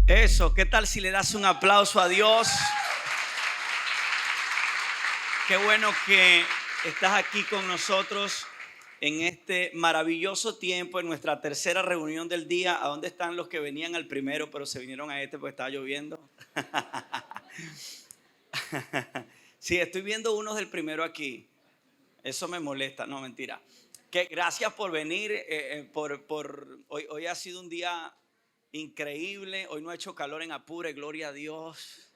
Eso, ¿qué tal si le das un aplauso a Dios? Qué bueno que estás aquí con nosotros en este maravilloso tiempo, en nuestra tercera reunión del día. ¿A dónde están los que venían al primero, pero se vinieron a este porque estaba lloviendo? Sí, estoy viendo unos del primero aquí. Eso me molesta, no, mentira. Gracias por venir, hoy ha sido un día increíble. Hoy no ha hecho calor en Apure, gloria a Dios,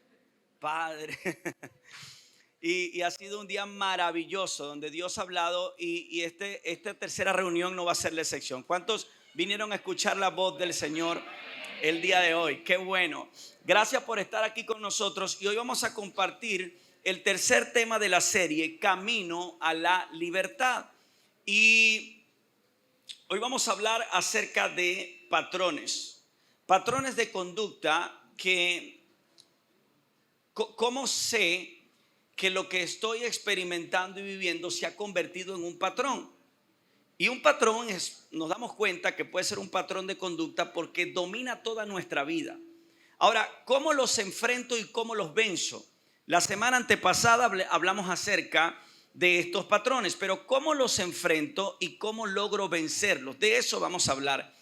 Padre. Y ha sido un día maravilloso donde Dios ha hablado y esta tercera reunión no va a ser la excepción. ¿Cuántos vinieron a escuchar la voz del Señor el día de hoy? Qué bueno. Gracias por estar aquí con nosotros y hoy vamos a compartir el tercer tema de la serie, Camino a la Libertad. Y hoy vamos a hablar acerca de patrones de conducta ¿cómo sé que lo que estoy experimentando y viviendo se ha convertido en un patrón? Y un patrón nos damos cuenta que puede ser un patrón de conducta porque domina toda nuestra vida. Ahora, ¿cómo los enfrento y cómo los venzo? La semana antepasada hablamos acerca de estos patrones, pero ¿cómo los enfrento y cómo logro vencerlos? De eso vamos a hablar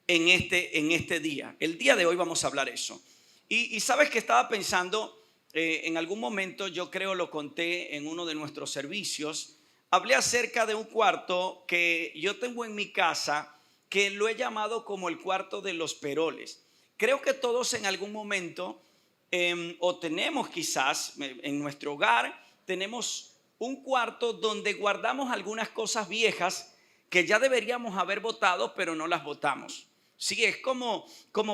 en este día. El día de hoy vamos a hablar eso. Y sabes que estaba pensando, en algún momento, yo creo lo conté en uno de nuestros servicios, hablé acerca de un cuarto que yo tengo en mi casa, que lo he llamado como el cuarto de los peroles. Creo que todos en algún momento, o tenemos quizás en nuestro hogar, tenemos un cuarto donde guardamos algunas cosas viejas que ya deberíamos haber botado, pero no las botamos. Sí, es como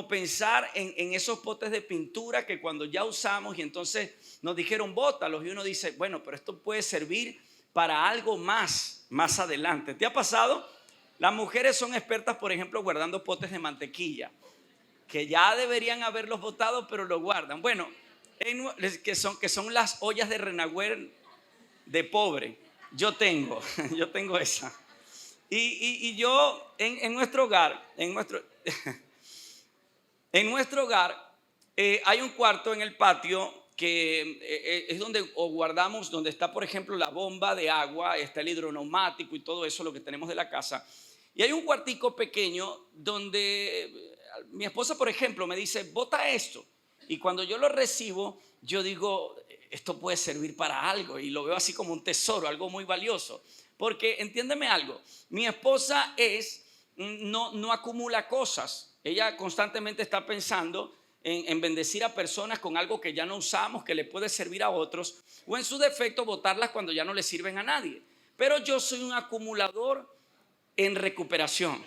pensar en esos potes de pintura que cuando ya usamos y entonces nos dijeron bótalos y uno dice, bueno, pero esto puede servir para algo más adelante. ¿Te ha pasado? Las mujeres son expertas, por ejemplo, guardando potes de mantequilla que ya deberían haberlos botado, pero lo guardan. Bueno, que son las ollas de Renagüer de pobre. Yo tengo esa. Y yo en nuestro hogar, en nuestro hogar hay un cuarto en el patio que es donde guardamos, donde está, por ejemplo, la bomba de agua, está el hidroneumático y todo eso, lo que tenemos de la casa. Y hay un cuartico pequeño donde mi esposa, por ejemplo, me dice, bota esto. Y cuando yo lo recibo, yo digo, esto puede servir para algo. Y lo veo así como un tesoro, algo muy valioso. Porque entiéndeme algo, mi esposa no acumula cosas. Ella constantemente está pensando en bendecir a personas con algo que ya no usamos, que le puede servir a otros, o en su defecto botarlas cuando ya no le sirven a nadie. Pero yo soy un acumulador en recuperación.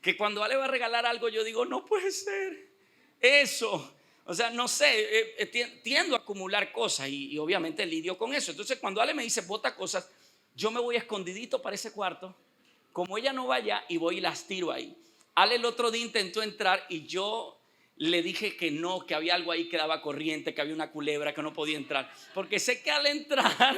Que cuando Ale va a regalar algo yo digo, no puede ser eso. O sea, no sé, tiendo a acumular cosas y obviamente lidio con eso. Entonces cuando Ale me dice bota cosas, yo me voy escondidito para ese cuarto, como ella no vaya, y voy y las tiro ahí. Ale el otro día intentó entrar y yo le dije que no, que había algo ahí que daba corriente, que había una culebra, que no podía entrar, porque sé que al entrar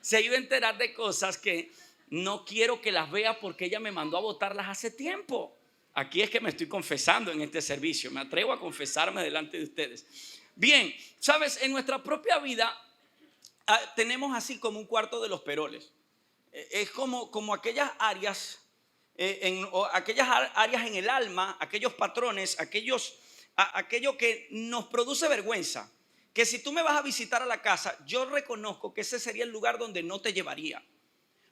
se iba a enterar de cosas que no quiero que las vea, porque ella me mandó a botarlas hace tiempo. Aquí es que me estoy confesando en este servicio, me atrevo a confesarme delante de ustedes. Bien, sabes, en nuestra propia vida tenemos así como un cuarto de los peroles. Es como aquellas áreas, aquellas áreas en el alma, aquellos patrones, aquello que nos produce vergüenza. Que si tú me vas a visitar a la casa, yo reconozco que ese sería el lugar donde no te llevaría.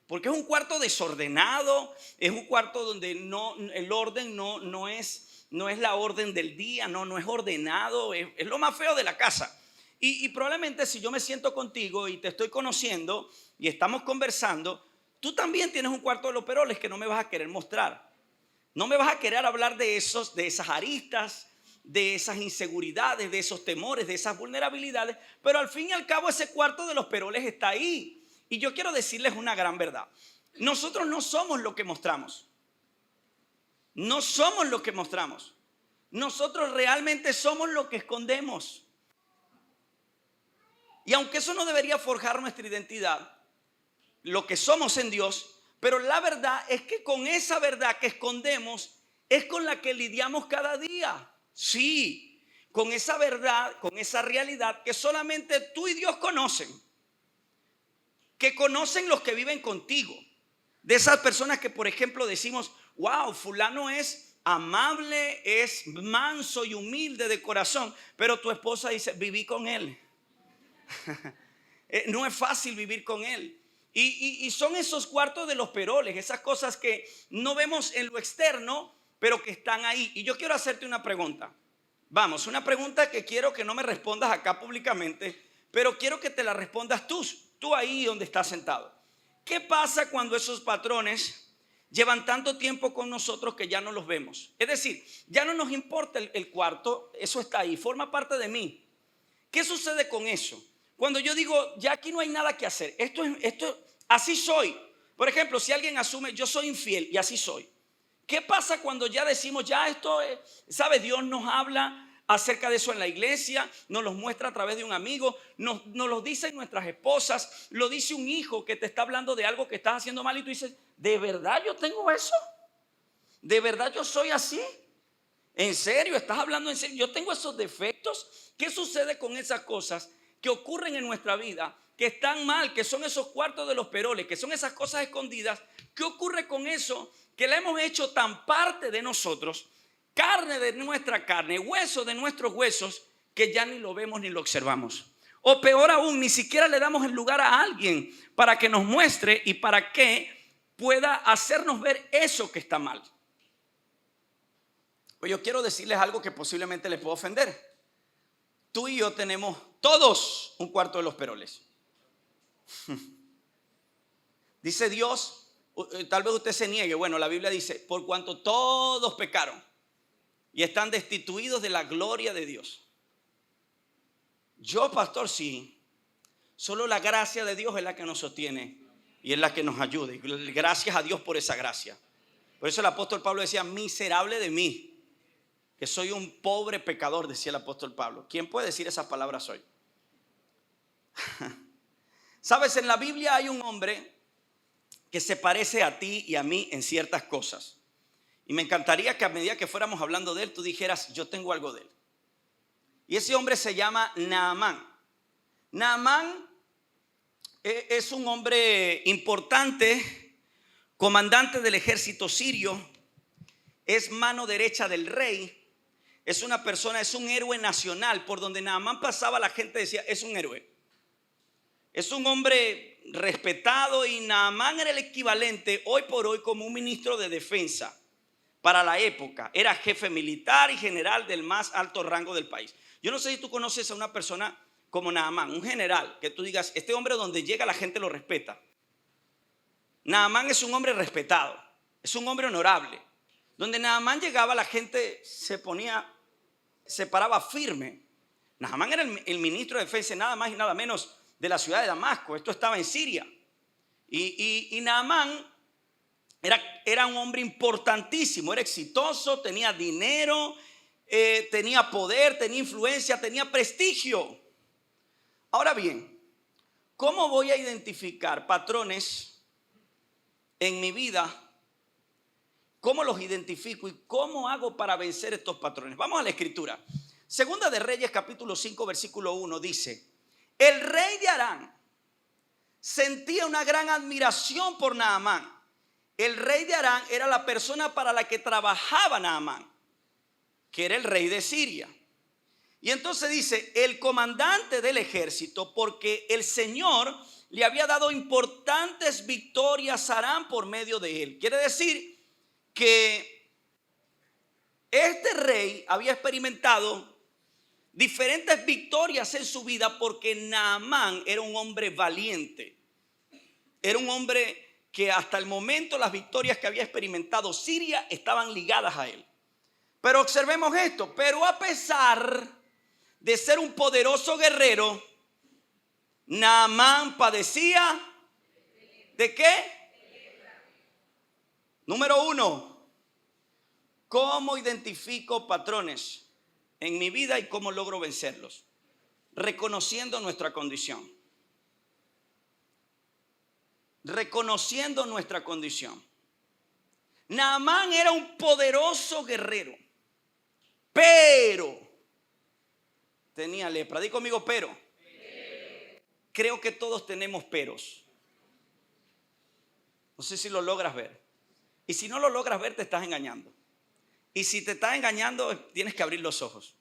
Porque es un cuarto desordenado, es un cuarto donde el orden no es la orden del día, no es ordenado, es lo más feo de la casa. Y probablemente si yo me siento contigo y te estoy conociendo y estamos conversando, tú también tienes un cuarto de los peroles que no me vas a querer mostrar. No me vas a querer hablar de esas aristas, de esas inseguridades, de esos temores, de esas vulnerabilidades, pero al fin y al cabo ese cuarto de los peroles está ahí. Y yo quiero decirles una gran verdad. Nosotros no somos lo que mostramos. No somos lo que mostramos. Nosotros realmente somos lo que escondemos. Y aunque eso no debería forjar nuestra identidad, lo que somos en Dios, pero la verdad es que con esa verdad que escondemos es con la que lidiamos cada día. Sí, con esa verdad, con esa realidad que solamente tú y Dios conocen. Que conocen los que viven contigo. De esas personas que, por ejemplo, decimos, wow, fulano es amable, es manso y humilde de corazón, pero tu esposa dice, viví con él. No es fácil vivir con él. Y son esos cuartos de los peroles, esas cosas que no vemos en lo externo, pero que están ahí. Y yo quiero hacerte una pregunta. Vamos, una pregunta que quiero que no me respondas acá públicamente, pero quiero que te la respondas tú ahí donde estás sentado. ¿Qué pasa cuando esos patrones llevan tanto tiempo con nosotros que ya no los vemos? Es decir, ya no nos importa el cuarto, eso está ahí, forma parte de mí. ¿Qué sucede con eso? Cuando yo digo, ya aquí no hay nada que hacer, así soy. Por ejemplo, si alguien asume, yo soy infiel y así soy. ¿Qué pasa cuando ya decimos, ya esto es, sabe, Dios nos habla acerca de eso en la iglesia, nos los muestra a través de un amigo, nos lo dicen nuestras esposas, lo dice un hijo que te está hablando de algo que estás haciendo mal y tú dices, ¿de verdad yo tengo eso? ¿De verdad yo soy así? ¿En serio? ¿Estás hablando en serio? ¿Yo tengo esos defectos? ¿Qué sucede con esas cosas que ocurren en nuestra vida, que están mal, que son esos cuartos de los peroles, que son esas cosas escondidas? ¿Qué ocurre con eso? Que la hemos hecho tan parte de nosotros, carne de nuestra carne, hueso de nuestros huesos, que ya ni lo vemos ni lo observamos. O peor aún, ni siquiera le damos el lugar a alguien para que nos muestre y para que pueda hacernos ver eso que está mal. Pues yo quiero decirles algo que posiblemente les pueda ofender. Tú y yo tenemos todos un cuarto de los peroles. Dice Dios, tal vez usted se niegue, bueno, la Biblia dice, por cuanto todos pecaron y están destituidos de la gloria de Dios. Yo, pastor, sí, solo la gracia de Dios es la que nos sostiene y es la que nos ayuda. Y gracias a Dios por esa gracia. Por eso el apóstol Pablo decía, miserable de mí, que soy un pobre pecador, decía el apóstol Pablo. ¿Quién puede decir esas palabras hoy? Sabes, en la Biblia hay un hombre que se parece a ti y a mí en ciertas cosas. Y me encantaría que a medida que fuéramos hablando de él, tú dijeras, yo tengo algo de él. Y ese hombre se llama Naamán. Naamán es un hombre importante, comandante del ejército sirio, es mano derecha del rey. Es una persona, es un héroe nacional. Por donde Naamán pasaba, la gente decía, es un héroe. Es un hombre respetado y Naamán era el equivalente hoy por hoy como un ministro de defensa para la época. Era jefe militar y general del más alto rango del país. Yo no sé si tú conoces a una persona como Naamán, un general, que tú digas, este hombre donde llega la gente lo respeta. Naamán es un hombre respetado, es un hombre honorable. Donde Naamán llegaba, la gente se paraba firme. Naamán era el ministro de defensa, nada más y nada menos, de la ciudad de Damasco. Esto estaba en Siria. Y Naamán era un hombre importantísimo, era exitoso, tenía dinero, tenía poder, tenía influencia, tenía prestigio. Ahora bien, ¿cómo voy a identificar patrones en mi vida? ¿Cómo los identifico y cómo hago para vencer estos patrones? Vamos a la escritura. Segunda de Reyes, capítulo 5, versículo 1 dice, el rey de Aram sentía una gran admiración por Naamán. El rey de Aram era la persona para la que trabajaba Naamán, que era el rey de Siria. Y entonces dice, el comandante del ejército, porque el Señor le había dado importantes victorias a Aram por medio de él. Quiere decir que este rey había experimentado diferentes victorias en su vida porque Naamán era un hombre valiente. Era un hombre que hasta el momento las victorias que había experimentado Siria estaban ligadas a él. Pero observemos esto, pero a pesar de ser un poderoso guerrero, Naamán padecía ¿de qué? Número 1, ¿cómo identifico patrones en mi vida y cómo logro vencerlos? Reconociendo nuestra condición. Reconociendo nuestra condición. Naamán era un poderoso guerrero, pero pero tenía lepra. Di conmigo, pero. Creo que todos tenemos peros. No sé si lo logras ver. Y si no lo logras ver, te estás engañando. Y si te estás engañando, tienes que abrir los ojos.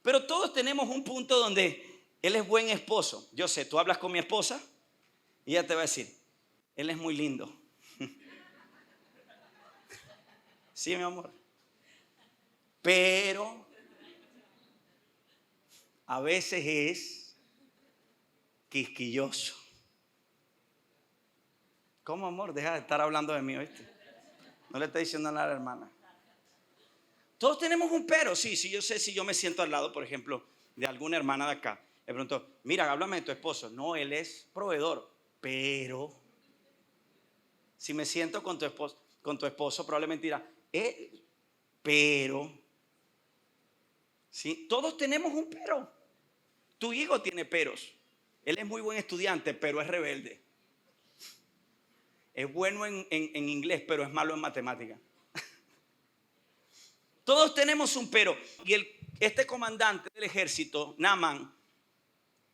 Pero todos tenemos un punto donde él es buen esposo. Yo sé, tú hablas con mi esposa y ella te va a decir, él es muy lindo. Sí, mi amor. Pero a veces es quisquilloso. ¿Cómo, amor? Deja de estar hablando de mí, ¿oíste? No le estoy diciendo nada a la hermana. Todos tenemos un pero. Sí, yo sé, si yo me siento al lado, por ejemplo, de alguna hermana de acá, le pregunto, mira, háblame de tu esposo. No, él es proveedor, pero si me siento con tu esposo probablemente dirá, pero, ¿sí? Todos tenemos un pero. Tu hijo tiene peros. Él es muy buen estudiante, pero es rebelde. Es bueno en inglés, pero es malo en matemática. Todos tenemos un pero. Y este comandante del ejército, Naamán,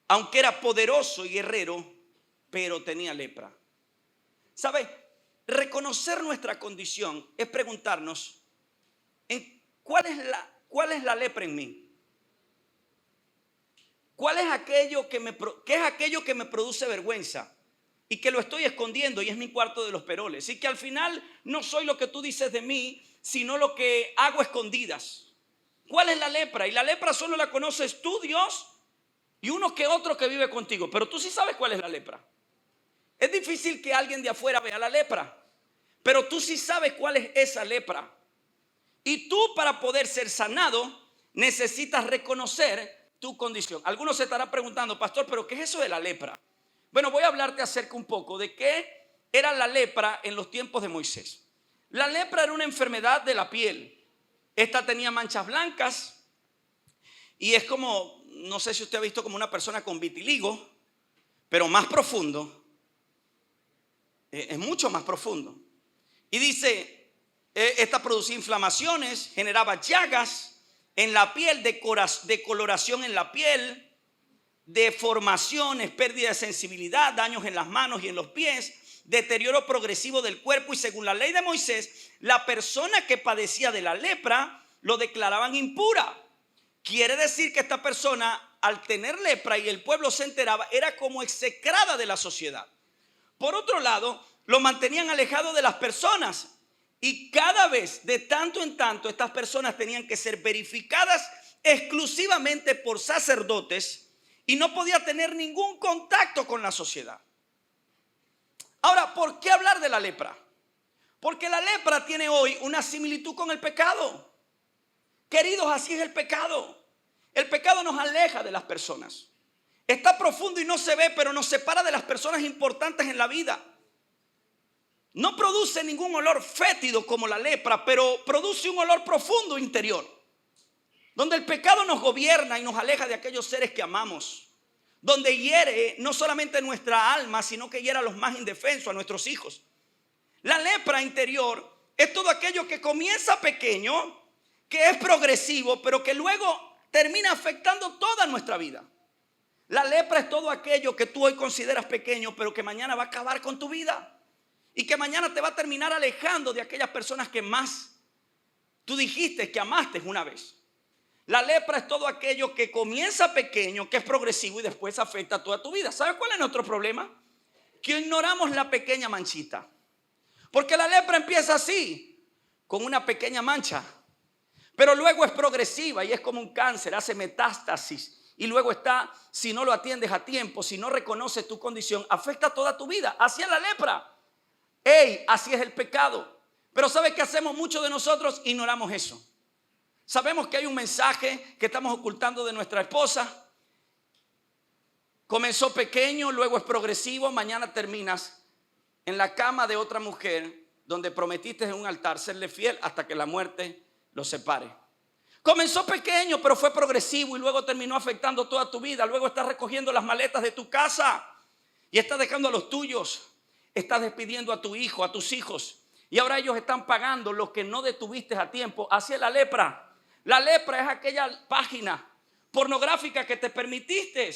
aunque era poderoso y guerrero, pero tenía lepra. ¿Sabe? Reconocer nuestra condición es preguntarnos, ¿cuál es la lepra en mí? ¿Qué es aquello que me produce vergüenza? Y que lo estoy escondiendo y es mi cuarto de los peroles. Y que al final no soy lo que tú dices de mí, sino lo que hago escondidas. ¿Cuál es la lepra? Y la lepra solo la conoces tú, Dios, y uno que otro que vive contigo. Pero tú sí sabes cuál es la lepra. Es difícil que alguien de afuera vea la lepra, pero tú sí sabes cuál es esa lepra. Y tú, para poder ser sanado, necesitas reconocer tu condición. Algunos se estarán preguntando, pastor, ¿pero qué es eso de la lepra? Bueno, voy a hablarte acerca un poco de qué era la lepra en los tiempos de Moisés. La lepra era una enfermedad de la piel. Esta tenía manchas blancas y es como, no sé si usted ha visto como una persona con vitiligo, pero más profundo. Es mucho más profundo. Y dice, esta producía inflamaciones, generaba llagas en la piel, decoloración en la piel, deformaciones, pérdida de sensibilidad, daños en las manos y en los pies, deterioro progresivo del cuerpo. Y según la ley de Moisés, la persona que padecía de la lepra lo declaraban impura. Quiere decir que esta persona, al tener lepra y el pueblo se enteraba, era como execrada de la sociedad. Por otro lado, lo mantenían alejado de las personas. Y cada vez, de tanto en tanto, estas personas tenían que ser verificadas exclusivamente por sacerdotes y no podía tener ningún contacto con la sociedad. Ahora, ¿por qué hablar de la lepra? Porque la lepra tiene hoy una similitud con el pecado. Queridos, así es el pecado. El pecado nos aleja de las personas. Está profundo y no se ve, pero nos separa de las personas importantes en la vida. No produce ningún olor fétido como la lepra, pero produce un olor profundo interior. Donde el pecado nos gobierna y nos aleja de aquellos seres que amamos. Donde hiere no solamente nuestra alma, sino que hiere a los más indefensos, a nuestros hijos. La lepra interior es todo aquello que comienza pequeño, que es progresivo, pero que luego termina afectando toda nuestra vida. La lepra es todo aquello que tú hoy consideras pequeño, pero que mañana va a acabar con tu vida. Y que mañana te va a terminar alejando de aquellas personas que más tú dijiste que amaste una vez. La lepra es todo aquello que comienza pequeño, que es progresivo y después afecta toda tu vida. ¿Sabes cuál es nuestro problema? Que ignoramos la pequeña manchita. Porque la lepra empieza así, con una pequeña mancha. Pero luego es progresiva y es como un cáncer, hace metástasis. Y luego está, si no lo atiendes a tiempo, si no reconoces tu condición, afecta toda tu vida. Así es la lepra. Así es el pecado. Pero ¿sabes qué hacemos? Muchos de nosotros ignoramos eso. Sabemos que hay un mensaje que estamos ocultando de nuestra esposa. Comenzó pequeño, luego es progresivo. Mañana terminas en la cama de otra mujer donde prometiste en un altar serle fiel hasta que la muerte los separe. Comenzó pequeño, pero fue progresivo y luego terminó afectando toda tu vida. Luego estás recogiendo las maletas de tu casa y estás dejando a los tuyos. Estás despidiendo a tu hijo, a tus hijos. Y ahora ellos están pagando lo que no detuviste a tiempo. Así es la lepra. La lepra es aquella página pornográfica que te permitiste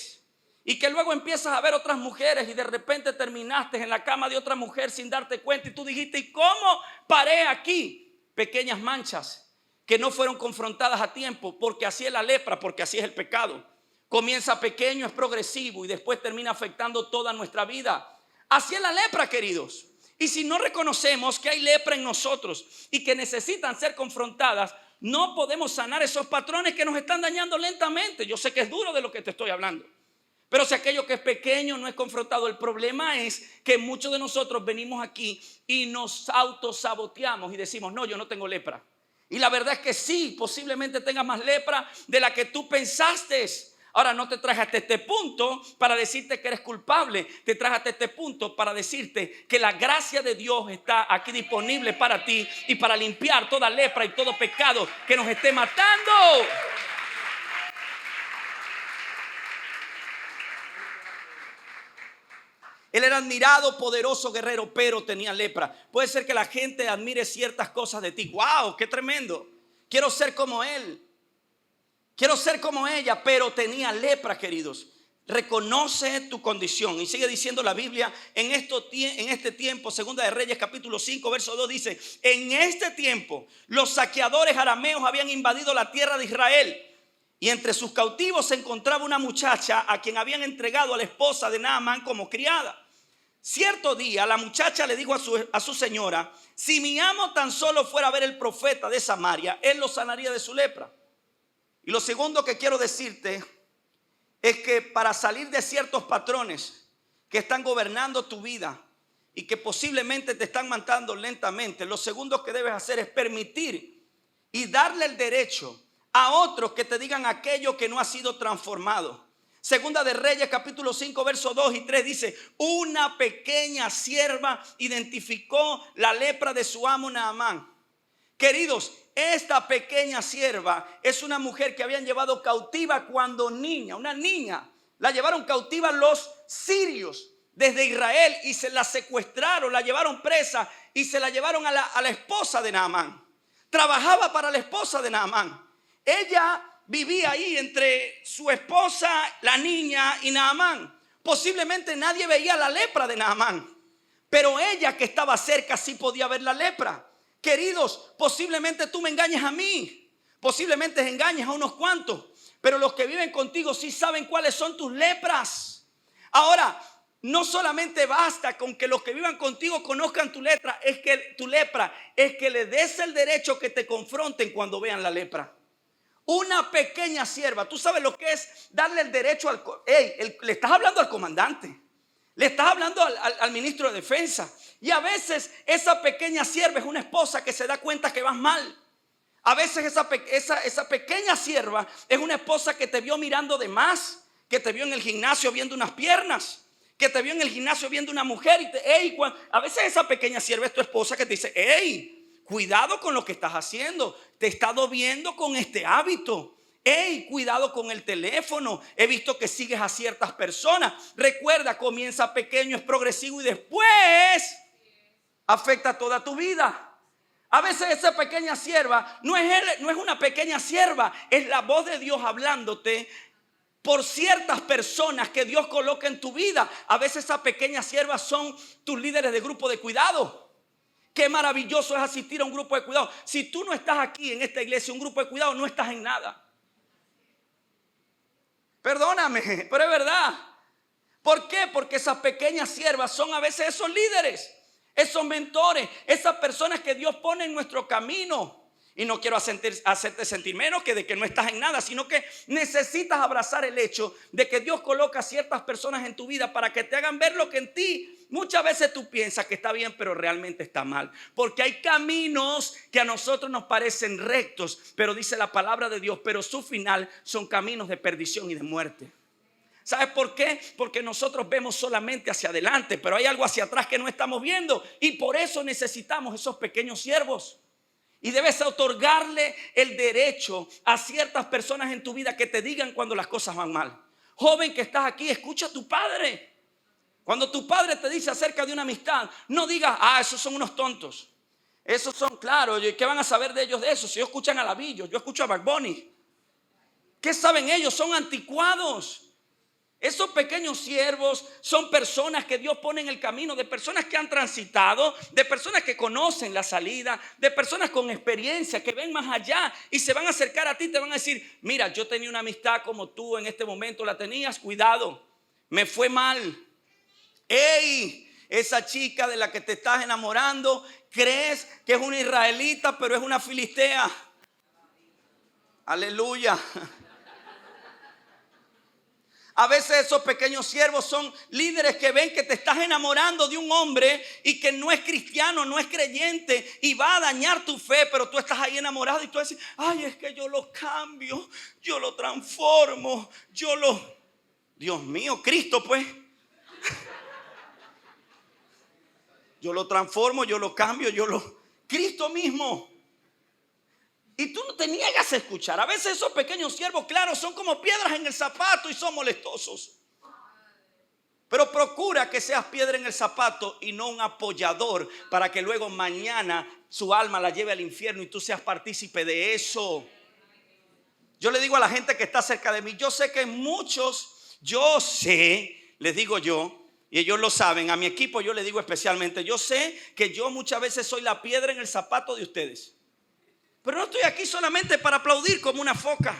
y que luego empiezas a ver otras mujeres y de repente terminaste en la cama de otra mujer sin darte cuenta y tú dijiste, ¿y cómo paré aquí? Pequeñas manchas que no fueron confrontadas a tiempo, porque así es la lepra, porque así es el pecado. Comienza pequeño, es progresivo y después termina afectando toda nuestra vida. Así es la lepra, queridos. Y si no reconocemos que hay lepra en nosotros y que necesitan ser confrontadas, no podemos sanar esos patrones que nos están dañando lentamente. Yo sé que es duro de lo que te estoy hablando, pero si aquello que es pequeño no es confrontado, el problema es que muchos de nosotros venimos aquí y nos autosaboteamos y decimos, no, yo no tengo lepra. Y la verdad es que sí, posiblemente tengas más lepra de la que tú pensaste. Ahora, no te traje hasta este punto para decirte que eres culpable. Te traje hasta este punto para decirte que la gracia de Dios está aquí disponible para ti y para limpiar toda lepra y todo pecado que nos esté matando. Él era admirado, poderoso guerrero, pero tenía lepra. Puede ser que la gente admire ciertas cosas de ti. ¡Wow! ¡Qué tremendo! Quiero ser como él. Quiero ser como ella, pero tenía lepra, queridos. Reconoce tu condición. Y sigue diciendo la Biblia en este tiempo, Segunda de Reyes capítulo 5 verso 2 dice, en este tiempo los saqueadores arameos habían invadido la tierra de Israel. Y entre sus cautivos se encontraba una muchacha a quien habían entregado a la esposa de Naamán como criada. Cierto día la muchacha le dijo a su señora, si mi amo tan solo fuera a ver el profeta de Samaria, él lo sanaría de su lepra. Y lo segundo que quiero decirte es que para salir de ciertos patrones que están gobernando tu vida y que posiblemente te están matando lentamente, lo segundo que debes hacer es permitir y darle el derecho a otros que te digan aquello que no ha sido transformado. Segunda de Reyes capítulo 5 versos 2 y 3 dice, una pequeña sierva identificó la lepra de su amo Naamán. Queridos, esta pequeña sierva es una mujer que habían llevado cautiva cuando niña, una niña. La llevaron cautiva los sirios desde Israel y se la secuestraron, la llevaron presa y se la llevaron a la esposa de Naamán. Trabajaba para la esposa de Naamán. Ella vivía ahí entre su esposa, la niña y Naamán. Posiblemente nadie veía la lepra de Naamán, pero ella que estaba cerca sí podía ver la lepra. Queridos, posiblemente tú me engañes a mí, posiblemente engañes a unos cuantos, pero los que viven contigo sí saben cuáles son tus lepras. Ahora, no solamente basta con que los que vivan contigo conozcan tu lepra, es que le des el derecho que te confronten cuando vean la lepra. Una pequeña sierva, tú sabes lo que es darle el derecho le estás hablando al comandante, le estás hablando al ministro de defensa. Y a veces esa pequeña sierva es una esposa que se da cuenta que vas mal. A veces esa pequeña sierva es una esposa que te vio mirando de más, que te vio en el gimnasio viendo unas piernas, que te vio en el gimnasio viendo una mujer. A veces esa pequeña sierva es tu esposa que te dice, hey, cuidado con lo que estás haciendo. Te he estado viendo con este hábito. Hey, cuidado con el teléfono. He visto que sigues a ciertas personas. Recuerda, comienza pequeño, es progresivo y después afecta toda tu vida. A veces esa pequeña sierva no es una pequeña sierva, es la voz de Dios hablándote por ciertas personas que Dios coloca en tu vida. A veces esas pequeñas siervas son tus líderes de grupo de cuidado. Qué maravilloso es asistir a un grupo de cuidado. Si tú no estás aquí en esta iglesia, un grupo de cuidado, no estás en nada. Perdóname, pero es verdad. ¿Por qué? Porque esas pequeñas siervas son a veces esos líderes, esos mentores, esas personas que Dios pone en nuestro camino. Y no quiero hacerte sentir menos que de que no estás en nada, sino que necesitas abrazar el hecho de que Dios coloca ciertas personas en tu vida para que te hagan ver lo que en ti muchas veces tú piensas que está bien, pero realmente está mal. Porque hay caminos que a nosotros nos parecen rectos, pero dice la palabra de Dios, pero su final son caminos de perdición y de muerte. ¿Sabes por qué? Porque nosotros vemos solamente hacia adelante, pero hay algo hacia atrás que no estamos viendo. Y por eso necesitamos esos pequeños siervos. Y debes otorgarle el derecho a ciertas personas en tu vida que te digan cuando las cosas van mal. Joven que estás aquí, escucha a tu padre. Cuando tu padre te dice acerca de una amistad, no digas, esos son unos tontos. Esos son, claro, ¿qué van a saber de ellos de eso? Si ellos escuchan a Lavillo, yo escucho a Bad Bunny. ¿Qué saben ellos? Son anticuados. Esos pequeños siervos son personas que Dios pone en el camino, de personas que han transitado, de personas que conocen la salida, de personas con experiencia, que ven más allá y se van a acercar a ti, te van a decir, mira, yo tenía una amistad como tú en este momento la tenías, cuidado, me fue mal. ¡Ey! Esa chica de la que te estás enamorando, crees que es una israelita, pero es una filistea. Aleluya. A veces esos pequeños siervos son líderes que ven que te estás enamorando de un hombre y que no es cristiano, no es creyente y va a dañar tu fe, pero tú estás ahí enamorado y tú dices, ay, es que yo lo cambio, yo lo transformo, Dios mío, Cristo pues. Yo lo transformo, yo lo cambio, Cristo mismo. Y tú no te niegas a escuchar. A veces esos pequeños siervos, claro, son como piedras en el zapato y son molestosos. Pero procura que seas piedra en el zapato y no un apoyador, para que luego mañana su alma la lleve al infierno y tú seas partícipe de eso. Yo le digo a la gente que está cerca de mí, yo sé que muchos, les digo yo, y ellos lo saben, a mi equipo yo le digo especialmente, yo sé que yo muchas veces soy la piedra en el zapato de ustedes. Pero no estoy aquí solamente para aplaudir como una foca.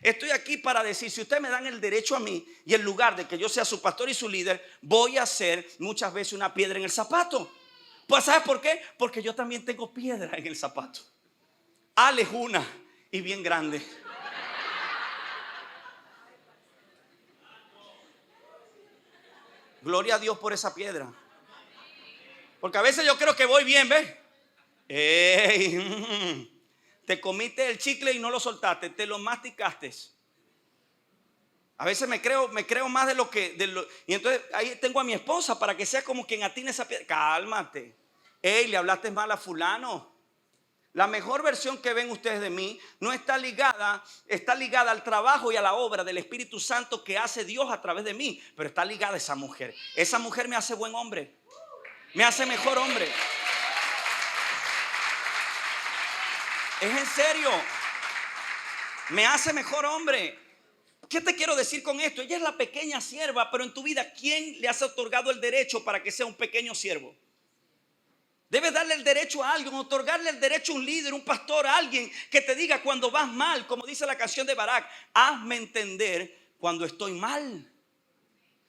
Estoy aquí para decir, si ustedes me dan el derecho a mí y en lugar de que yo sea su pastor y su líder, voy a ser muchas veces una piedra en el zapato. Pues ¿sabes por qué? Porque yo también tengo piedra en el zapato. Ale es una y bien grande. Gloria a Dios por esa piedra. Porque a veces yo creo que voy bien, ¿ves? Te comiste el chicle y no lo soltaste, te lo masticaste. A veces me creo más de lo que y entonces ahí tengo a mi esposa para que sea como quien atine esa piedra. Cálmate. Le hablaste mal a fulano. La mejor versión que ven ustedes de mí no está ligada al trabajo y a la obra del Espíritu Santo que hace Dios a través de mí, pero está ligada a esa mujer. Esa mujer me hace buen hombre, me hace mejor hombre. Es en serio, me hace mejor hombre. ¿Qué te quiero decir con esto? Ella es la pequeña sierva, pero en tu vida, ¿quién le has otorgado el derecho para que sea un pequeño siervo? Debes darle el derecho a alguien, otorgarle el derecho a un líder, un pastor, a alguien que te diga cuando vas mal, como dice la canción de Barak, hazme entender cuando estoy mal.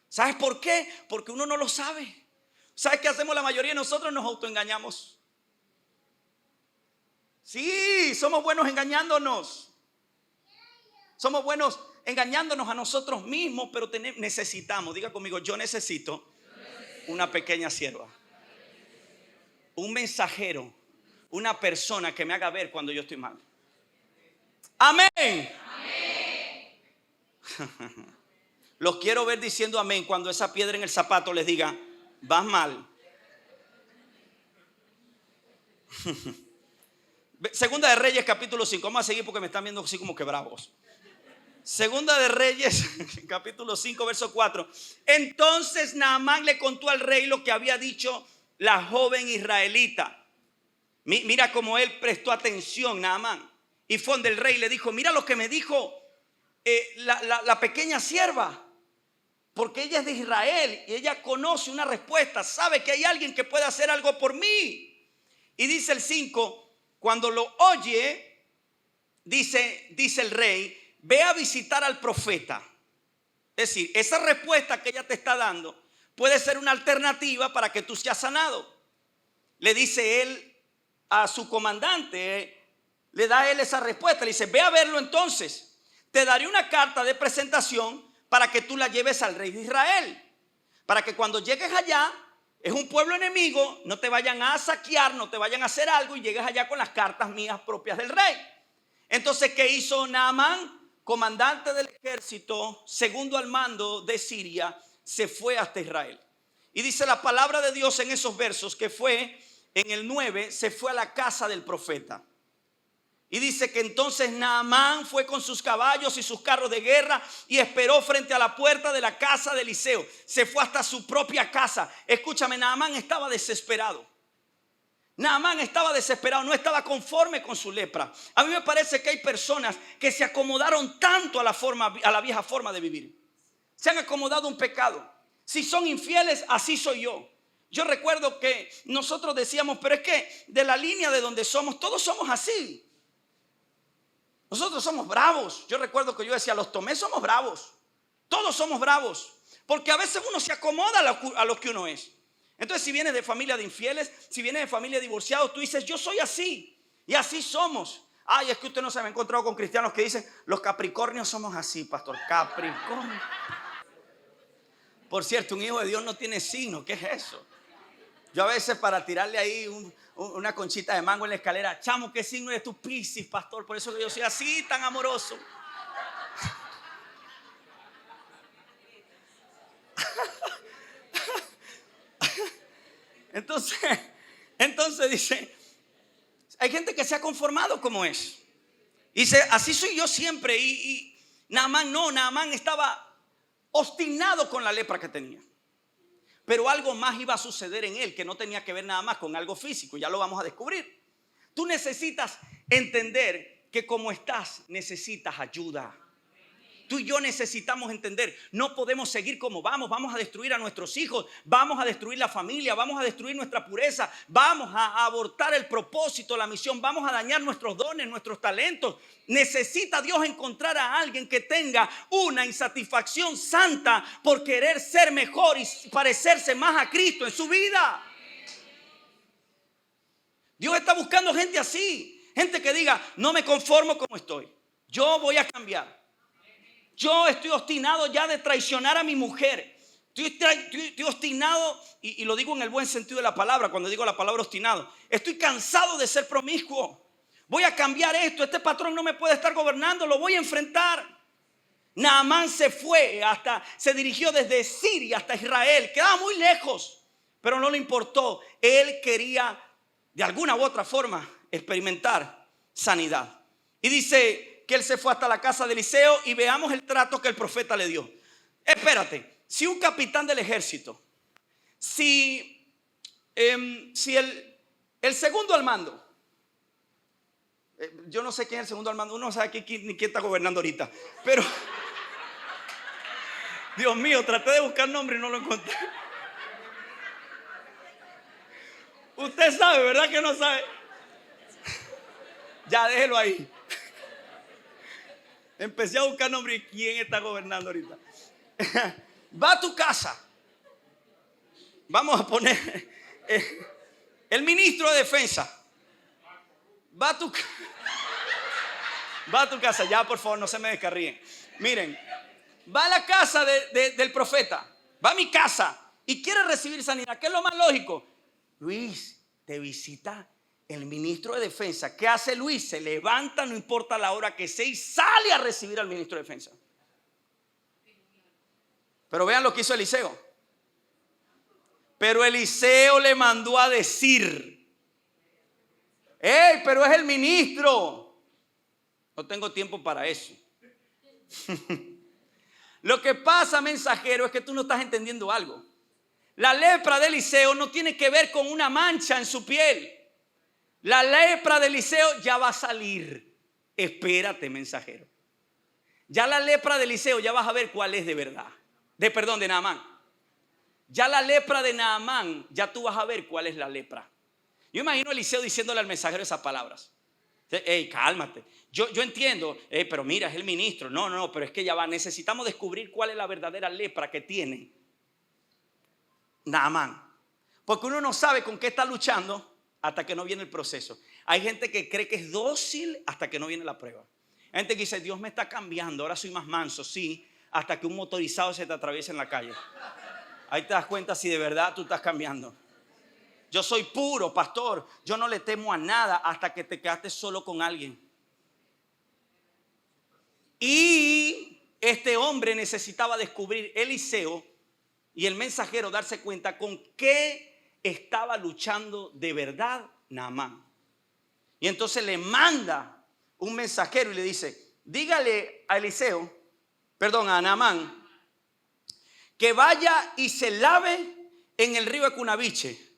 ¿Sabes por qué? Porque uno no lo sabe. ¿Sabes qué hacemos la mayoría de nosotros? Nos autoengañamos. Sí, somos buenos engañándonos. Somos buenos engañándonos a nosotros mismos, pero necesitamos, diga conmigo, yo necesito una pequeña sierva. Un mensajero, una persona que me haga ver cuando yo estoy mal. Amén. Amén. Los quiero ver diciendo amén cuando esa piedra en el zapato les diga, vas mal. Segunda de Reyes capítulo 5. Vamos a seguir porque me están viendo así como que bravos. Segunda de Reyes capítulo 5 verso 4. Entonces Naamán le contó al rey lo que había dicho la joven israelita. Mira cómo él prestó atención, Naamán. Y fue donde el rey le dijo, mira lo que me dijo la pequeña sierva. Porque ella es de Israel y ella conoce una respuesta. Sabe que hay alguien que puede hacer algo por mí. Y dice el 5, cuando lo oye, dice el rey, ve a visitar al profeta. Es decir, esa respuesta que ella te está dando puede ser una alternativa para que tú seas sanado. Le dice él a su comandante, le da él esa respuesta. Le dice, ve a verlo entonces. Te daré una carta de presentación para que tú la lleves al rey de Israel. Para que cuando llegues allá, es un pueblo enemigo, no te vayan a saquear, no te vayan a hacer algo y llegues allá con las cartas mías propias del rey. Entonces, ¿qué hizo Naamán? Comandante del ejército, segundo al mando de Siria, se fue hasta Israel. Y dice la palabra de Dios en esos versos que fue en el 9, se fue a la casa del profeta. Y dice que entonces Naamán fue con sus caballos y sus carros de guerra y esperó frente a la puerta de la casa de Eliseo. Se fue hasta su propia casa. Escúchame, Naamán estaba desesperado. Naamán estaba desesperado, no estaba conforme con su lepra. A mí me parece que hay personas que se acomodaron tanto a la vieja forma de vivir. Se han acomodado a un pecado. Si son infieles, así soy yo. Yo recuerdo que nosotros decíamos, pero es que de la línea de donde somos, todos somos así. Nosotros somos bravos. Yo recuerdo que yo decía, los Tomé somos bravos. Todos somos bravos. Porque a veces uno se acomoda a lo que uno es. Entonces, si vienes de familia de infieles, si vienes de familia de divorciados, tú dices, yo soy así. Y así somos. Ay, es que usted no se ha encontrado con cristianos que dicen, los capricornios somos así, pastor. Capricornio. Por cierto, un hijo de Dios no tiene signo. ¿Qué es eso? Yo a veces para tirarle ahí una conchita de mango en la escalera, chamo, ¿qué signo eres tú? Piscis, pastor. Por eso que yo soy así, tan amoroso. Entonces dice, hay gente que se ha conformado como es. Dice, así soy yo siempre. Y Naamán estaba obstinado con la lepra que tenía. Pero algo más iba a suceder en él que no tenía que ver nada más con algo físico. Ya lo vamos a descubrir. Tú necesitas entender que como estás, necesitas ayuda. Tú y yo necesitamos entender, no podemos seguir como vamos a destruir a nuestros hijos, vamos a destruir la familia, vamos a destruir nuestra pureza, vamos a abortar el propósito, la misión, vamos a dañar nuestros dones, nuestros talentos. Necesita Dios encontrar a alguien que tenga una insatisfacción santa por querer ser mejor y parecerse más a Cristo en su vida. Dios está buscando gente así, gente que diga, no me conformo como estoy, yo voy a cambiar. Yo estoy obstinado ya de traicionar a mi mujer. Estoy obstinado, y lo digo en el buen sentido de la palabra, cuando digo la palabra obstinado. Estoy cansado de ser promiscuo. Voy a cambiar esto. Este patrón no me puede estar gobernando. Lo voy a enfrentar. Naamán se dirigió desde Siria hasta Israel. Quedaba muy lejos, pero no le importó. Él quería de alguna u otra forma experimentar sanidad. Y dice que él se fue hasta la casa de Eliseo y veamos el trato que el profeta le dio. Espérate, si un capitán del ejército, si el segundo al mando, yo no sé quién es el segundo al mando, uno no sabe ni quién está gobernando ahorita, pero Dios mío, traté de buscar nombre y no lo encontré. Usted sabe, ¿verdad que no sabe? Ya déjelo ahí. Empecé a buscar nombre y quién está gobernando ahorita. Va a tu casa. Vamos a poner el ministro de defensa. Va a tu casa. Ya, por favor, no se me descarríen. Miren, va a la casa del profeta. Va a mi casa y quiere recibir sanidad. ¿Qué es lo más lógico? Luis, te visita el ministro de defensa. ¿Qué hace Luis? Se levanta, no importa la hora que sea, y sale a recibir al ministro de defensa. Pero vean lo que hizo Eliseo. Pero Eliseo le mandó a decir, pero es el ministro. No tengo tiempo para eso. Lo que pasa, mensajero, es que tú no estás entendiendo algo. La lepra de Eliseo no tiene que ver con una mancha en su piel. La lepra de Eliseo ya va a salir. Espérate, mensajero. Ya la lepra de Eliseo ya vas a ver cuál es de verdad. De Naamán. Ya la lepra de Naamán, ya tú vas a ver cuál es la lepra. Yo imagino a Eliseo diciéndole al mensajero esas palabras. Cálmate. Yo entiendo, pero mira, es el ministro. No, pero es que ya va. Necesitamos descubrir cuál es la verdadera lepra que tiene Naamán. Porque uno no sabe con qué está luchando hasta que no viene el proceso. Hay gente que cree que es dócil hasta que no viene la prueba. Hay gente que dice, Dios me está cambiando, ahora soy más manso. Sí, hasta que un motorizado se te atraviesa en la calle. Ahí te das cuenta si de verdad tú estás cambiando. Yo soy puro, pastor. Yo no le temo a nada hasta que te quedaste solo con alguien. Y este hombre necesitaba descubrir, Eliseo y el mensajero, darse cuenta con qué estaba luchando de verdad Naamán. Y entonces le manda un mensajero y le dice, dígale a a Naamán, que vaya y se lave en el río Ecunaviche.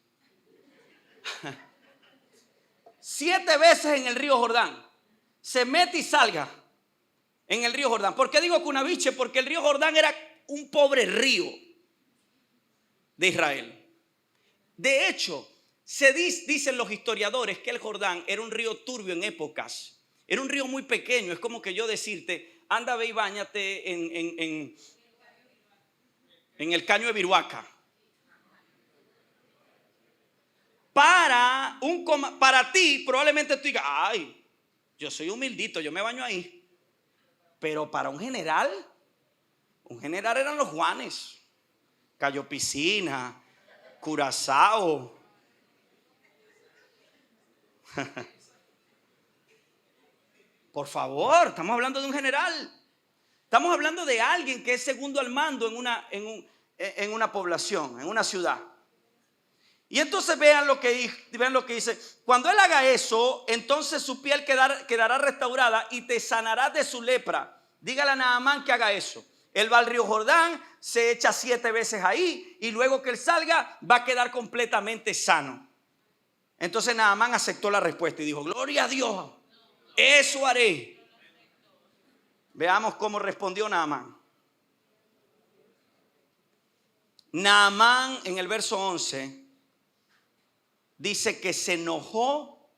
7 veces en el río Jordán. Se mete y salga en el río Jordán. ¿Por qué digo Cunaviche? Porque el río Jordán era un pobre río de Israel. De hecho, dicen los historiadores que el Jordán era un río turbio en épocas. Era un río muy pequeño. Es como que yo decirte, anda, ve y báñate en el caño de Viruaca. Para ti, probablemente tú digas, ay, yo soy humildito, yo me baño ahí. Pero para un general eran los Juanes, Cayo Piscina, Curazao. Por favor, estamos hablando de un general. Estamos hablando de alguien que es segundo al mando en una población, en una ciudad. Y entonces vean lo que dice. Cuando él haga eso, entonces su piel quedará restaurada y te sanará de su lepra. Dígale a Naamán que haga eso. Él va al río Jordán, se echa 7 veces ahí y luego que él salga va a quedar completamente sano. Entonces Naamán aceptó la respuesta y dijo, gloria a Dios, eso haré. Veamos cómo respondió Naamán. Naamán en el verso 11 dice que se enojó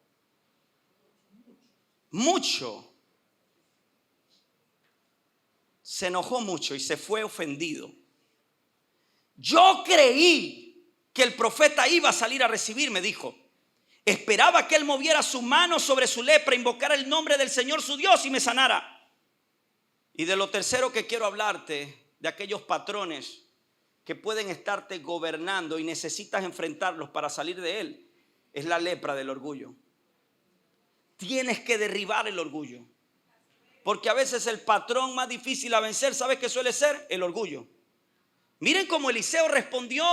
mucho. Se enojó mucho y se fue ofendido. Yo creí que el profeta iba a salir a recibirme, dijo. Esperaba que él moviera su mano sobre su lepra, invocara el nombre del Señor su Dios y me sanara. Y de lo tercero que quiero hablarte, de aquellos patrones que pueden estarte gobernando y necesitas enfrentarlos para salir de él, es la lepra del orgullo. Tienes que derribar el orgullo. Porque a veces el patrón más difícil a vencer, ¿sabes qué suele ser? El orgullo. Miren cómo Eliseo respondió.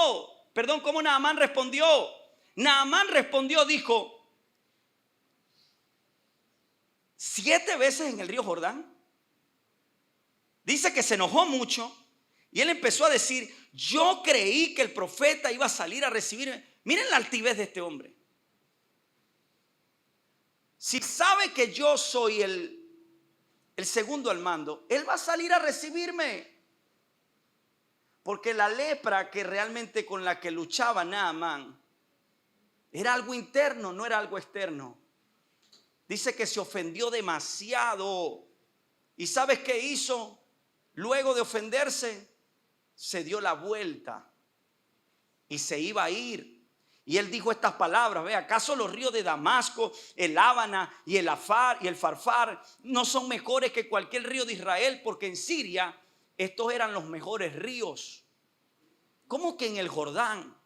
Cómo Naamán respondió. Naamán respondió, dijo, 7 veces en el río Jordán. Dice que se enojó mucho y él empezó a decir, yo creí que el profeta iba a salir a recibirme. Miren la altivez de este hombre. Si sabe que yo soy el segundo al mando, él va a salir a recibirme. Porque la lepra que realmente con la que luchaba Naamán era algo interno, no era algo externo. Dice que se ofendió demasiado. ¿Y sabes qué hizo? Luego de ofenderse, se dio la vuelta y se iba a ir. Y él dijo estas palabras, ve, ¿acaso los ríos de Damasco, el Ábana y el Farfar no son mejores que cualquier río de Israel? Porque en Siria estos eran los mejores ríos. ¿Cómo que en el Jordán?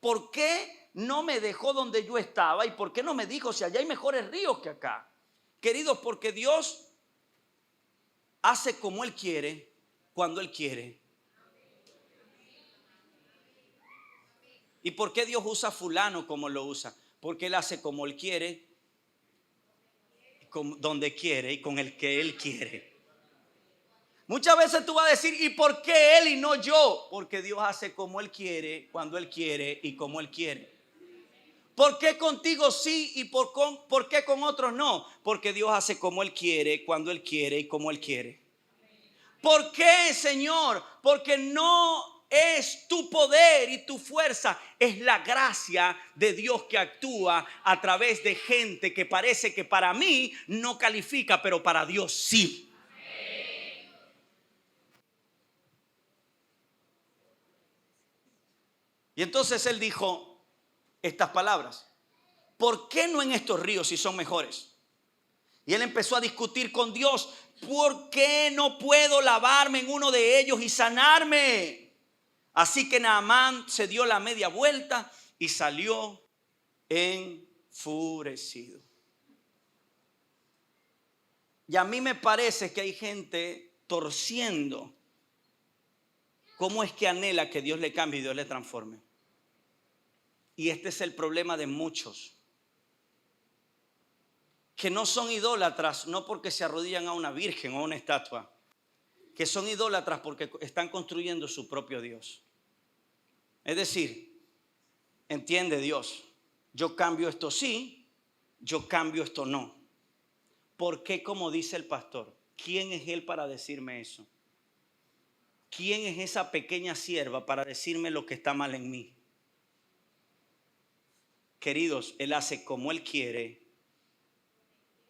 ¿Por qué no me dejó donde yo estaba? ¿Y por qué no me dijo si allá hay mejores ríos que acá? Queridos, porque Dios hace como Él quiere, cuando Él quiere. ¿Y por qué Dios usa a fulano como lo usa? Porque Él hace como Él quiere, donde quiere y con el que Él quiere. Muchas veces tú vas a decir, ¿y por qué Él y no yo? Porque Dios hace como Él quiere, cuando Él quiere y como Él quiere. ¿Por qué contigo sí y por qué con otros no? Porque Dios hace como Él quiere, cuando Él quiere y como Él quiere. ¿Por qué, Señor? Porque no es tu poder y tu fuerza, es la gracia de Dios que actúa a través de gente que parece que para mí no califica, pero para Dios sí. Y entonces él dijo estas palabras: ¿por qué no en estos ríos si son mejores? Y él empezó a discutir con Dios: ¿por qué no puedo lavarme en uno de ellos y sanarme? Así que Naamán se dio la media vuelta y salió enfurecido. Y a mí me parece que hay gente torciendo cómo es que anhela que Dios le cambie y Dios le transforme. Y este es el problema de muchos, que no son idólatras no porque se arrodillan a una virgen o a una estatua, que son idólatras porque están construyendo su propio Dios. Es decir, entiende Dios, yo cambio esto sí, yo cambio, esto no. ¿Por qué, como dice el pastor? ¿Quién es él para decirme eso? ¿Quién es esa pequeña sierva para decirme lo que está mal en mí? Queridos, Él hace como Él quiere,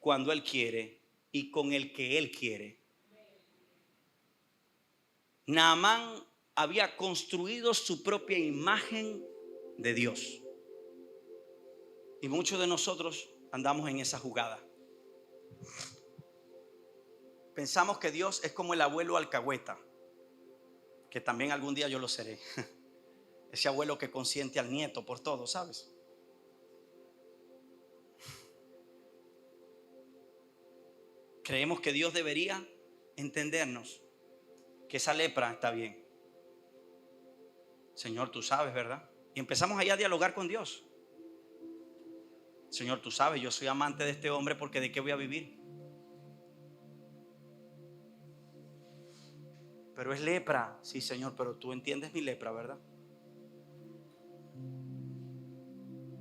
cuando Él quiere y con el que Él quiere. Naamán había construido su propia imagen de Dios. Y muchos de nosotros andamos en esa jugada. Pensamos que Dios es como el abuelo alcahueta, que también algún día yo lo seré. Ese abuelo que consiente al nieto por todo, ¿sabes? Creemos que Dios debería entendernos, que esa lepra está bien. Señor, tú sabes, ¿verdad? Y empezamos allá a dialogar con Dios. Señor, tú sabes, yo soy amante de este hombre, porque ¿de qué voy a vivir? Pero es lepra. Sí, Señor, pero tú entiendes mi lepra, ¿verdad?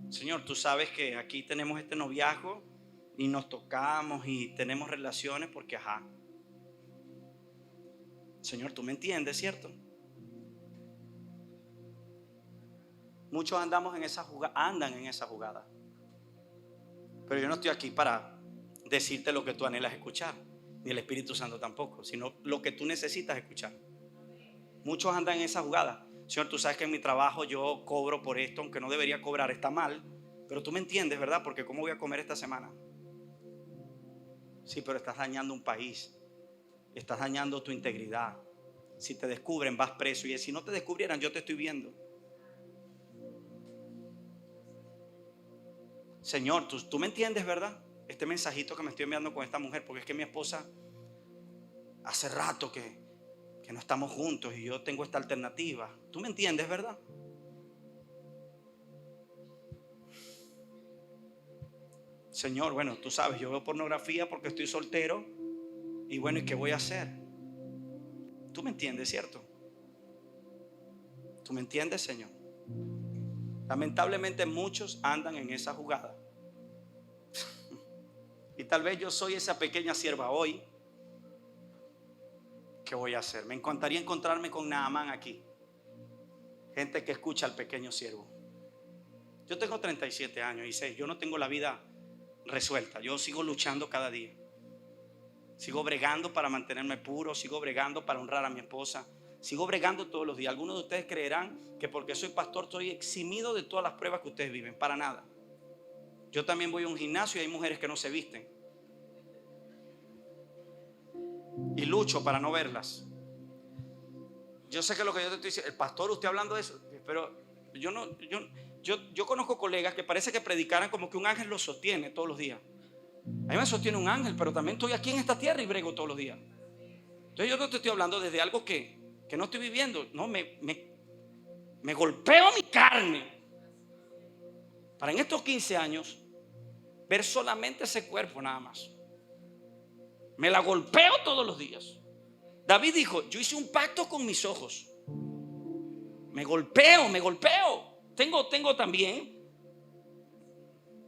Señor, tú sabes que aquí tenemos este noviazgo y nos tocamos y tenemos relaciones porque Señor, tú me entiendes, ¿cierto? Muchos andan en esa jugada. Pero yo no estoy aquí para decirte lo que tú anhelas escuchar, ni el Espíritu Santo tampoco, sino lo que tú necesitas escuchar. Muchos andan en esa jugada. Señor, tú sabes que en mi trabajo yo cobro por esto, aunque no debería cobrar, está mal, pero tú me entiendes, ¿verdad? Porque ¿cómo voy a comer esta semana? Sí, pero estás dañando un país, estás dañando tu integridad. Si te descubren, vas preso, y si no te descubrieran, yo te estoy viendo. Señor, tú me entiendes, ¿verdad? Este mensajito que me estoy enviando con esta mujer, porque es que mi esposa hace rato que no estamos juntos y yo tengo esta alternativa. Tú me entiendes, ¿verdad? Señor, bueno, tú sabes, yo veo pornografía porque estoy soltero. Y bueno, ¿y qué voy a hacer? Tú me entiendes, ¿cierto? Tú me entiendes, Señor. Lamentablemente muchos andan en esa jugada. Y tal vez yo soy esa pequeña sierva hoy. ¿Qué voy a hacer? Me encantaría encontrarme con Naamán aquí. Gente que escucha al pequeño siervo. Yo tengo 37 años y sé, yo no tengo la vida resuelta. Yo sigo luchando cada día. Sigo bregando para mantenerme puro. Sigo bregando para honrar a mi esposa. Sigo bregando todos los días. Algunos de ustedes creerán que porque soy pastor estoy eximido de todas las pruebas que ustedes viven. Para nada. Yo también voy a un gimnasio y hay mujeres que no se visten. Y lucho para no verlas. Yo sé que lo que yo te estoy diciendo, el pastor, usted hablando de eso, pero yo conozco colegas que parece que predicaran como que un ángel los sostiene todos los días. A mí me sostiene un ángel, pero también estoy aquí en esta tierra y brego todos los días. Entonces yo no te estoy hablando desde algo que no estoy viviendo. No, me golpeo mi carne para en estos 15 años ver solamente ese cuerpo nada más. Me la golpeo todos los días. David dijo, yo hice un pacto con mis ojos. Me golpeo. Tengo también.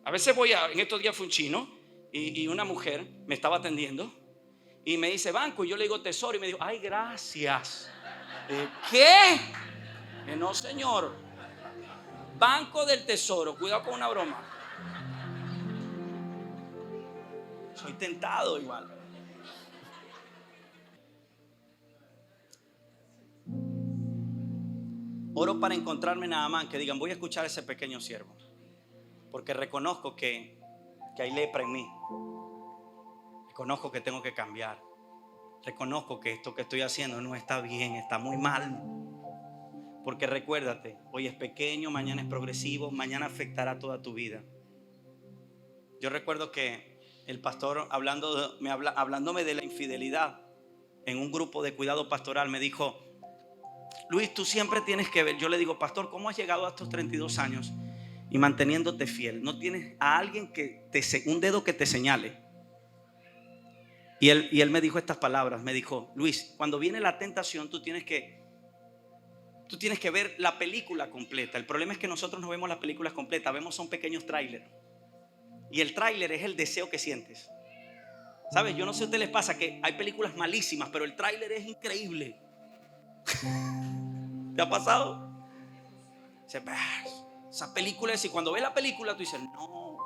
A veces en estos días fue un chino y una mujer me estaba atendiendo y me dice banco, y yo le digo tesoro, y me dijo, ay, gracias. ¿Qué? No, señor. Banco del Tesoro. Cuidado con una broma. Soy tentado igual. Oro para encontrarme nada más que digan, voy a escuchar a ese pequeño siervo, porque reconozco que hay lepra en mí. Reconozco que tengo que cambiar. Reconozco que esto que estoy haciendo no está bien, está muy mal. Porque recuérdate, hoy es pequeño, mañana es progresivo, mañana afectará toda tu vida. Yo recuerdo que el pastor hablándome de la infidelidad en un grupo de cuidado pastoral me dijo, Luis, tú siempre tienes que ver. Yo le digo, pastor, ¿cómo has llegado a estos 32 años y manteniéndote fiel? ¿No tienes a alguien un dedo que te señale? Y él me dijo estas palabras. Me dijo, Luis, cuando viene la tentación tú tienes que ver la película completa. El problema es que nosotros no vemos las películas completas, vemos son pequeños trailers. Y el tráiler es el deseo que sientes. ¿Sabes? Yo no sé si a ustedes les pasa que hay películas malísimas, pero el tráiler es increíble. ¿Te ha pasado? Esas películas, y cuando ves la película tú dices, no,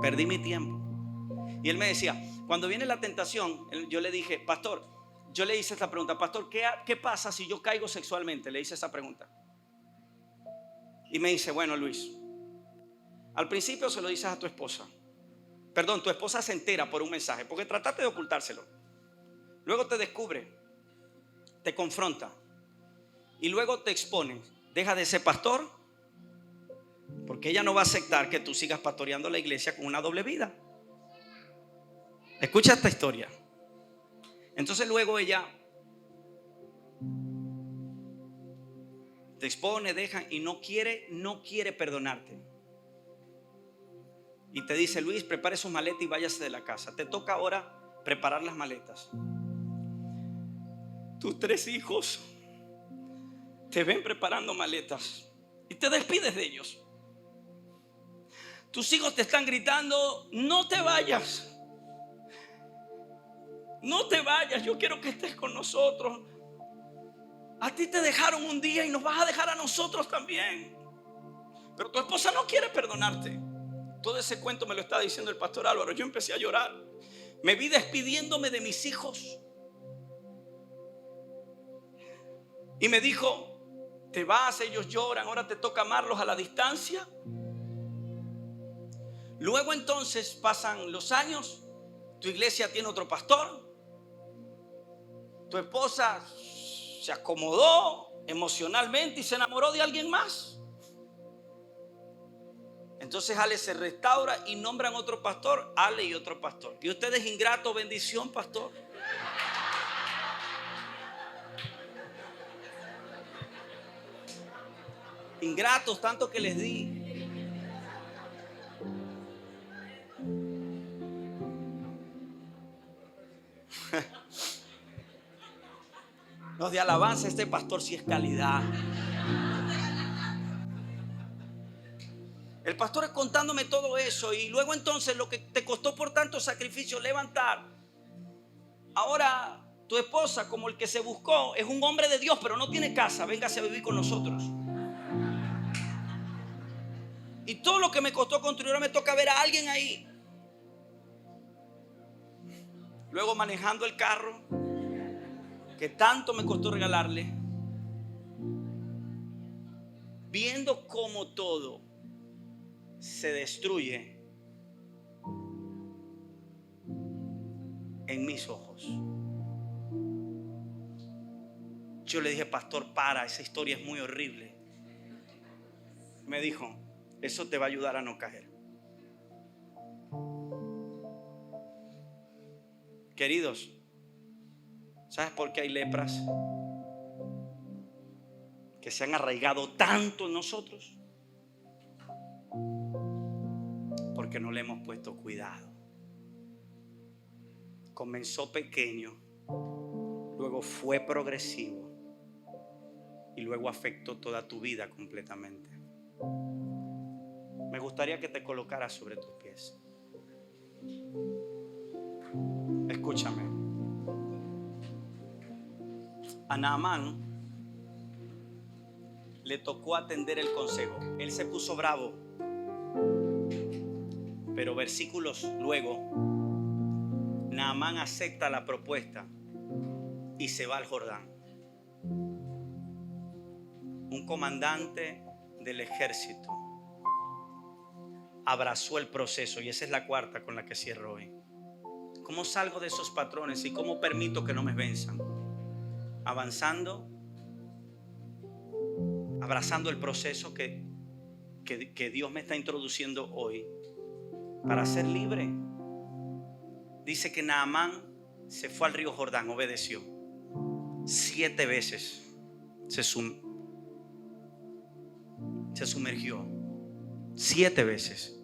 perdí mi tiempo. Y él me decía, cuando viene la tentación, yo le dije, pastor, yo le hice esta pregunta, pastor, ¿qué pasa si yo caigo sexualmente? Le hice esa pregunta. Y me dice, bueno, Luis, al principio se lo dices a tu esposa. Perdón, tu esposa se entera por un mensaje, porque trataste de ocultárselo. Luego te descubre, te confronta y luego te expone. Deja de ser pastor, porque ella no va a aceptar que tú sigas pastoreando la iglesia con una doble vida. Escucha esta historia. Entonces luego ella te expone, deja y no quiere perdonarte. Y te dice, Luis, prepare sus maletas y váyase de la casa. Te toca ahora preparar las maletas. Tus 3 hijos te ven preparando maletas y te despides de ellos. Tus hijos te están gritando, no te vayas. No te vayas, yo quiero que estés con nosotros. A ti te dejaron un día y nos vas a dejar a nosotros también. Pero tu esposa no quiere perdonarte. Todo ese cuento me lo está diciendo el pastor Álvaro. Yo empecé a llorar. Me vi despidiéndome de mis hijos. Y me dijo, te vas, ellos lloran, ahora te toca amarlos a la distancia. Luego entonces pasan los años, tu iglesia tiene otro pastor, tu esposa se acomodó emocionalmente y se enamoró de alguien más. Entonces Ale se restaura y nombran otro pastor, Ale y otro pastor. Y usted es ingrato, bendición, pastor. Ingratos, tanto que les di. Los de alabanza, este pastor sí es calidad. El pastor es contándome todo eso. Y luego entonces lo que te costó por tanto sacrificio levantar. Ahora tu esposa, como el que se buscó, es un hombre de Dios, pero no tiene casa. Véngase a vivir con nosotros. Y todo lo que me costó construir, ahora me toca ver a alguien ahí. Luego manejando el carro que tanto me costó regalarle, viendo cómo todo se destruye en mis ojos. Yo le dije, pastor, para, esa historia es muy horrible. Me dijo, eso te va a ayudar a no caer. Queridos, ¿sabes por qué hay lepras que se han arraigado tanto en nosotros? Porque no le hemos puesto cuidado. Comenzó pequeño, luego fue progresivo y luego afectó toda tu vida completamente. Me gustaría que te colocaras sobre tus pies. Escúchame. A Naamán le tocó atender el consejo. Él se puso bravo. Pero versículos luego, Naamán acepta la propuesta y se va al Jordán. Un comandante del ejército abrazó el proceso, y esa es la cuarta con la que cierro hoy. ¿Cómo salgo de esos patrones y cómo permito que no me venzan? Avanzando, abrazando el proceso que Dios me está introduciendo hoy para ser libre. Dice que Naamán se fue al río Jordán, obedeció. 7 veces se sumergió. 7 veces.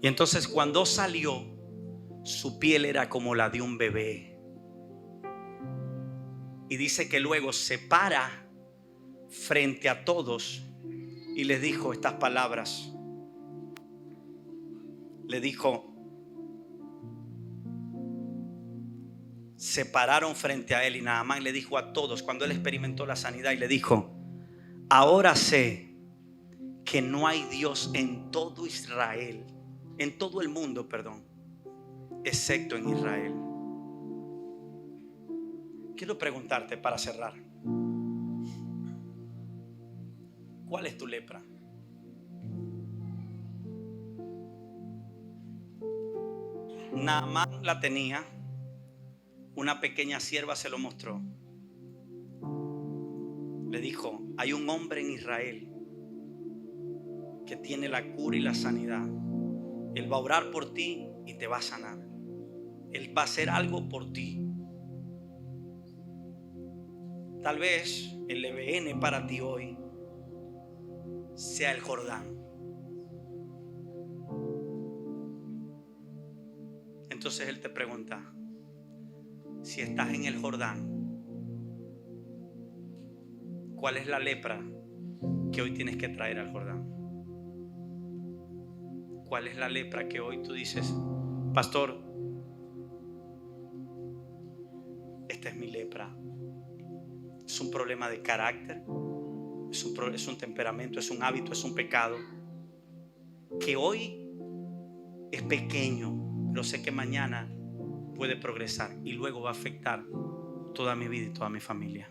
Y entonces cuando salió, su piel era como la de un bebé. Y dice que luego se para frente a todos y les dijo estas palabras: le dijo, se pararon frente a él y Naamán le dijo a todos, cuando él experimentó la sanidad, y le dijo: ahora sé que no hay Dios en todo Israel, en todo el mundo, perdón, excepto en Israel. Quiero preguntarte para cerrar, ¿cuál es tu lepra? Naamán la tenía, una pequeña sierva se lo mostró. Le dijo: hay un hombre en Israel que tiene la cura y la sanidad. Él va a orar por ti y te va a sanar. Él va a hacer algo por ti. Tal vez el EBN para ti hoy sea el Jordán. Entonces Él te pregunta: si estás en el Jordán, ¿cuál es la lepra que hoy tienes que traer al Jordán? ¿Cuál es la lepra que hoy tú dices: pastor, esta es mi lepra? Es un problema de carácter, es un temperamento, es un hábito, es un pecado que hoy es pequeño, pero sé que mañana puede progresar y luego va a afectar toda mi vida y toda mi familia.